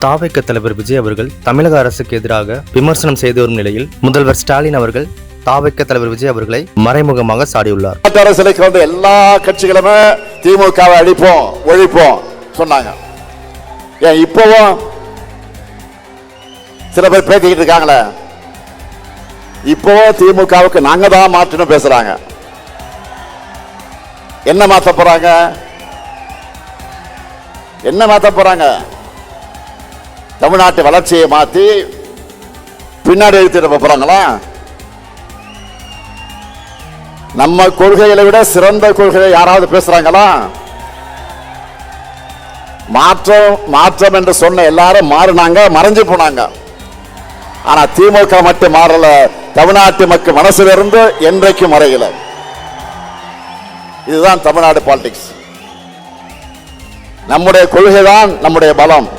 தாவேக தலைவர் விஜய் அவர்கள் தமிழக அரசுக்கு எதிராக விமர்சனம் செய்து வரும் நிலையில் முதல்வர் ஸ்டாலின் அவர்கள் தாவேக தலைவர் விஜய் அவர்களை மறைமுகமாக சாடியுள்ளார். அரசியலுக்கு வந்து எல்லா கட்சிகளுமே திமுகவை அழிப்போம் ஒழிப்போம் சொன்னாங்க. ஏன் இப்பவும் சில பேர் பேசிக்கிட்டு இருக்காங்களே, இப்பவும் திமுகவுக்கு நாங்க தான் மாற்றணும் பேசுறாங்க. என்ன மாத்த போறாங்க? என்ன மாத்த போறாங்க? தமிழ்நாட்டு வளர்ச்சியை மாத்தி பின்னாடி எடுத்துட்டு போறாங்களா? நம்ம கொள்கைகளை விட சிறந்த கொள்கையை யாராவது பேசுறாங்களா? மாற்றம் மாற்றம் என்று சொன்ன எல்லாரும் மாறினாங்க, மறைஞ்சு போனாங்க. ஆனா திமுக மட்டும் மாறல, தமிழ்நாட்டு மக்கள் மனசுல இருந்து என்றைக்கும் மறையல. இதுதான் தமிழ்நாடு பாலிடிக்ஸ். நம்முடைய கொள்கை தான் நம்முடைய பலம்.